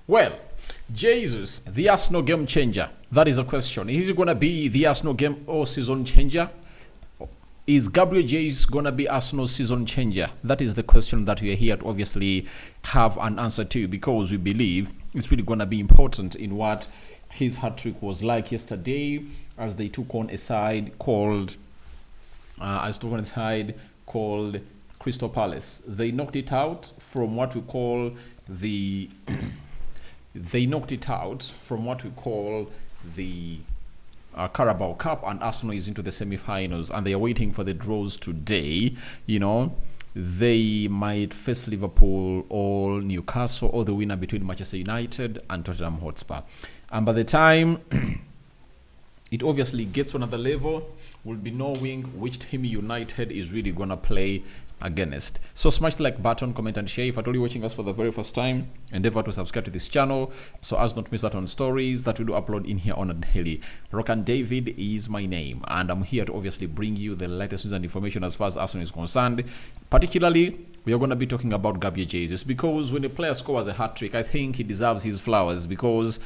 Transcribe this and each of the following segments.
Well, Jesus, the Arsenal game changer. That is a question. Is he going to be the Arsenal game or season changer? Is Gabriel Jesus going to be Arsenal's season changer? That is the question that we are here to obviously have an answer to, because we believe it's really going to be important in what his hat-trick was like yesterday as they took on a side called Crystal Palace. They knocked it out from what we call the Carabao Cup, and Arsenal is into the semi-finals, and they are waiting for the draws today. They might face Liverpool or Newcastle, or the winner between Manchester United and Tottenham Hotspur. And by the time it obviously gets to another level, we'll be knowing which team United is really going to play against. So smash the like button, comment and share. If at all you're watching us for the very first time, endeavor to subscribe to this channel so as not miss out on stories that we do upload in here on a daily. Rokani David is my name, and I'm here to obviously bring you the latest news and information as far as Arsenal is concerned. Particularly, we are going to be talking about Gabriel Jesus, because when a player scores a hat-trick, I think he deserves his flowers, because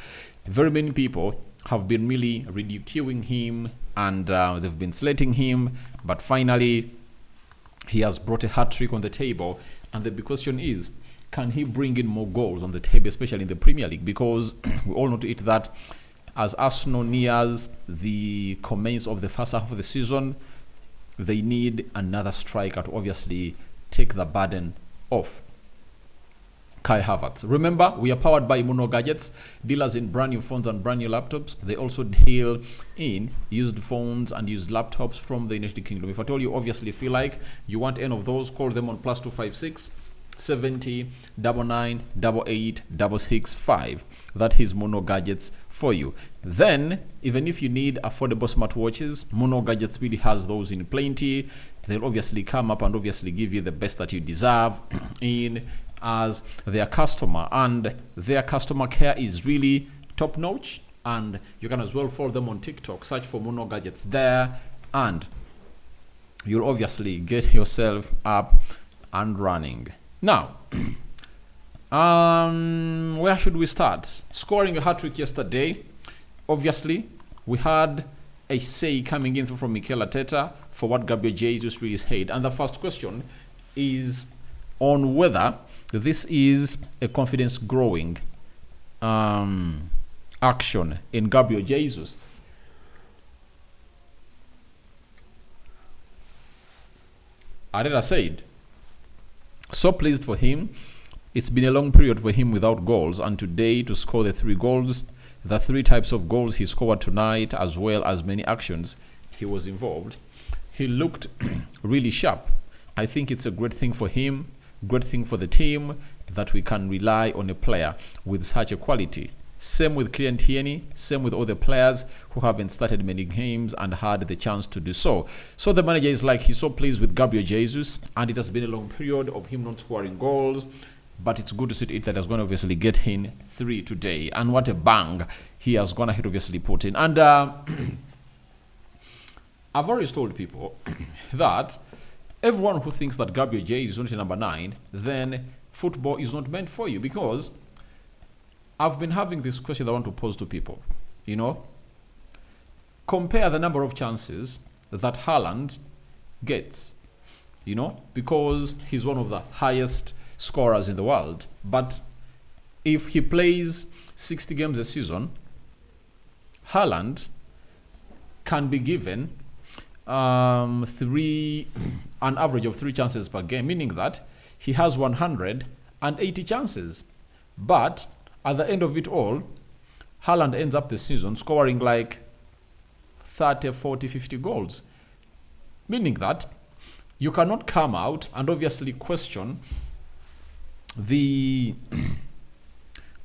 very many people have been really ridiculing him and they've been slating him, but finally he has brought a hat-trick on the table, and the big question is, can he bring in more goals on the table, especially in the Premier League? Because we all know to it that as Arsenal nears the commence of the first half of the season, they need another striker to obviously take the burden off Kai Havertz. Remember, we are powered by Mono Gadgets, dealers in brand new phones and brand new laptops. They also deal in used phones and used laptops from the United Kingdom. If at all you obviously feel like you want any of those, call them on +256 70 99 88 665. That is Mono Gadgets for you. Then, even if you need affordable smartwatches, Mono Gadgets really has those in plenty. They'll obviously come up and obviously give you the best that you deserve in as their customer, and their customer care is really top notch. And you can as well follow them on TikTok, search for Mono Gadgets there, and you'll obviously get yourself up and running. Now, where should we start? Scoring a hat-trick yesterday, obviously we had a say coming in from Mikel Arteta for what Gabriel Jesus really said, and the first question is on whether this is a confidence growing action in Gabriel Jesus. Arteta said, so pleased for him. It's been a long period for him without goals, and today to score the 3 goals, the 3 types of goals he scored tonight, as well as many actions he was involved, he looked really sharp. I think it's a great thing for him, great thing for the team, that we can rely on a player with such a quality. Same with Kylian Tierney, same with other players who haven't started many games and had the chance to do so. So the manager is like, he's so pleased with Gabriel Jesus, and it has been a long period of him not scoring goals, but it's good to see it that he's going to obviously get in 3 today, and what a bang he has gone ahead obviously put in. And I've always told people that everyone who thinks that Gabriel Jesus is only number 9, then football is not meant for you, because I've been having this question that I want to pose to people. Compare the number of chances that Haaland gets, because he's one of the highest scorers in the world. But if he plays 60 games a season, Haaland can be given an average of 3 chances per game, meaning that he has 180 chances. But at the end of it all, Haaland ends up the season scoring like 30, 40, 50 goals. Meaning that you cannot come out and obviously question you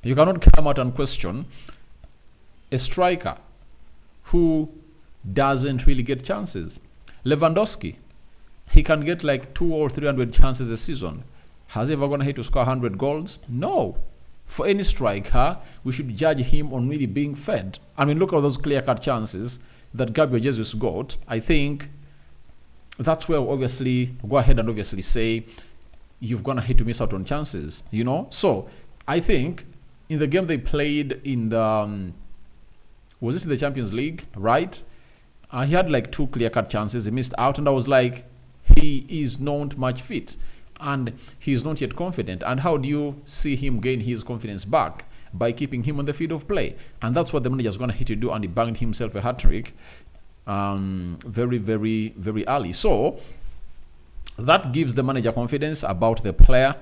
cannot come out and question a striker who doesn't really get chances. Lewandowski, he can get like 200 or 300 chances a season. Has he ever gone ahead to score 100 goals? No. For any striker, we should judge him on really being fed. I mean, look at those clear-cut chances that Gabriel Jesus got. I think that's where we obviously go ahead and obviously say you've gone ahead to miss out on chances, So I think in the game they played in the was it the Champions League, right? He had like 2 clear-cut chances. He missed out, and I was like, he is not much fit, and he is not yet confident. And how do you see him gain his confidence back? By keeping him on the field of play. And that's what the manager is going to hit to do, and he banged himself a hat-trick very, very, very early. So that gives the manager confidence about the player,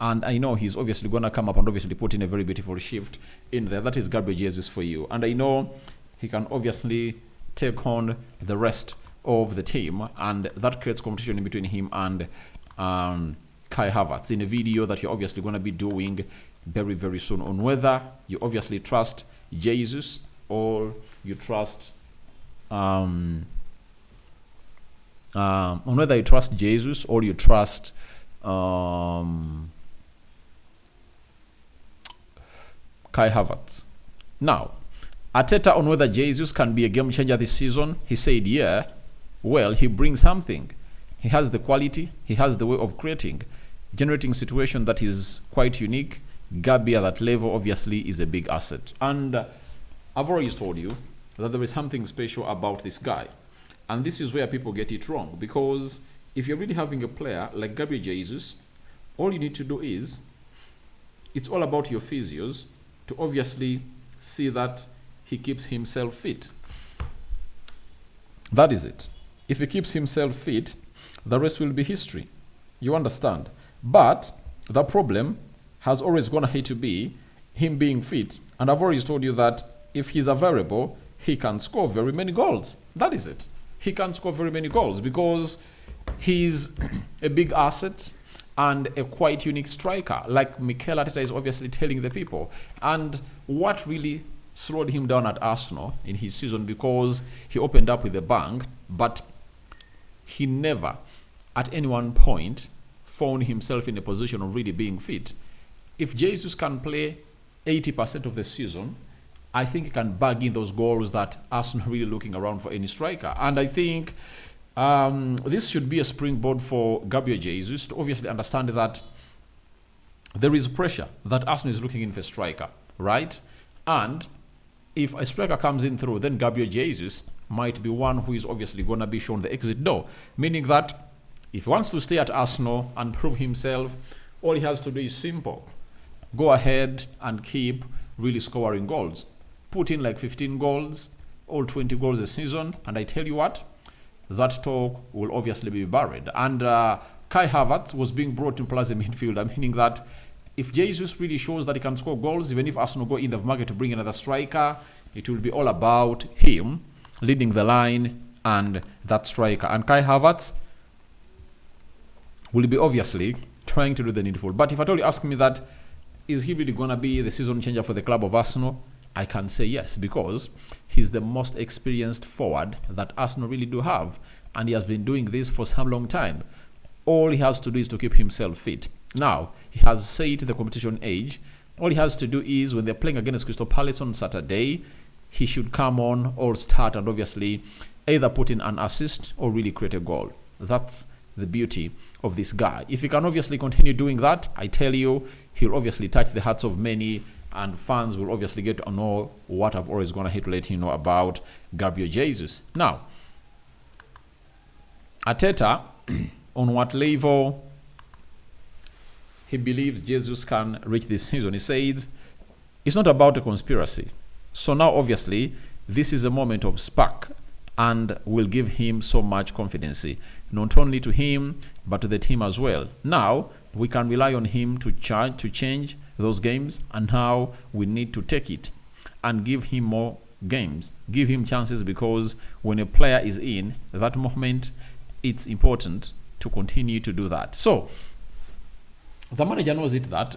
and I know he's obviously going to come up and obviously put in a very beautiful shift in there. That is Gabriel Jesus for you. And I know he can obviously take on the rest of the team, and that creates competition in between him and Kai Havertz in a video that you're obviously going to be doing very, very soon on whether you obviously trust Jesus or you trust on whether you trust Jesus or you trust Kai Havertz. Now, Arteta on whether Jesus can be a game changer this season, he said, yeah, well, he brings something. He has the quality, he has the way of generating situation that is quite unique. Gabi at that level obviously is a big asset. And I've already told you that there is something special about this guy. And this is where people get it wrong. Because if you're really having a player like Gabriel Jesus, all you need to do is, it's all about your physios to obviously see that he keeps himself fit. That is it. If he keeps himself fit, the rest will be history. You understand? But the problem has always going to have to be him being fit. And I've already told you that if he's available, he can score very many goals. That is it. He can score very many goals because he's a big asset and a quite unique striker, like Mikel Arteta is obviously telling the people. And what really slowed him down at Arsenal in his season, because he opened up with a bang, but he never at any one point found himself in a position of really being fit. If Jesus can play 80% of the season, I think he can bag in those goals that Arsenal are really looking around for any striker. And I think this should be a springboard for Gabriel Jesus to obviously understand that there is pressure that Arsenal is looking in for a striker, right? And if a striker comes in through, then Gabriel Jesus might be one who is obviously going to be shown the exit door. Meaning that if he wants to stay at Arsenal and prove himself, all he has to do is simple. Go ahead and keep really scoring goals. Put in like 15 goals, or 20 goals a season, and I tell you what, that talk will obviously be buried. And Kai Havertz was being brought in as a midfielder, meaning that if Jesus really shows that he can score goals, even if Arsenal go in the market to bring another striker, it will be all about him leading the line and that striker. And Kai Havertz will be obviously trying to do the needful. But if at all you ask me that, is he really going to be the season changer for the club of Arsenal? I can say yes, because he's the most experienced forward that Arsenal really do have. And he has been doing this for some long time. All he has to do is to keep himself fit. Now, he has set the competition age. All he has to do is, when they're playing against Crystal Palace on Saturday, he should come on or start and obviously either put in an assist or really create a goal. That's the beauty of this guy. If he can obviously continue doing that, I tell you, he'll obviously touch the hearts of many, and fans will obviously get to know what I've always gone ahead to let you know about Gabriel Jesus. Now, Arteta, on what level he believes Jesus can reach this season, he says it's not about a conspiracy. So now obviously this is a moment of spark and will give him so much confidence, not only to him but to the team as well. Now we can rely on him to change those games, and now we need to take it and give him more games, give him chances, because when a player is in that moment, it's important to continue to do that. So the manager knows it that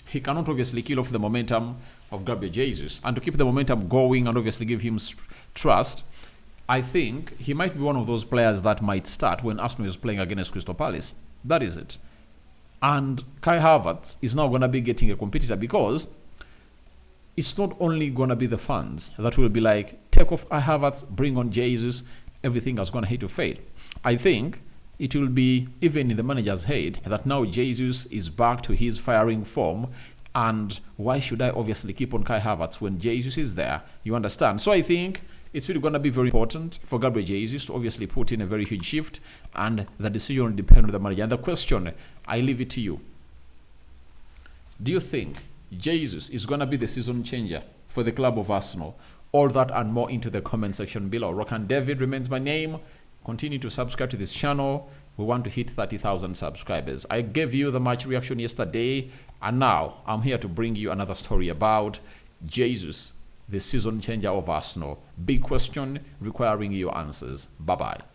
he cannot obviously kill off the momentum of Gabriel Jesus, and to keep the momentum going and obviously give him trust, I think he might be one of those players that might start when Arsenal is playing against Crystal Palace. That is it. And Kai Havertz is now going to be getting a competitor, because it's not only going to be the fans that will be like, take off Kai Havertz, bring on Jesus, everything is going to hate to fade. I think it will be even in the manager's head that now Jesus is back to his firing form, And why should I obviously keep on Kai Havertz when Jesus is there? You understand? So I think it's really going to be very important for Gabriel Jesus to obviously put in a very huge shift, and the decision will depend on the manager. And the question, I leave it to you. Do you think Jesus is going to be the season changer for the club of Arsenal? All that and more into the comment section below. Rokani David remains my name. Continue to subscribe to this channel. We want to hit 30,000 subscribers. I gave you the match reaction yesterday, and now I'm here to bring you another story about Jesus, the season changer of Arsenal. Big question requiring your answers. Bye-bye.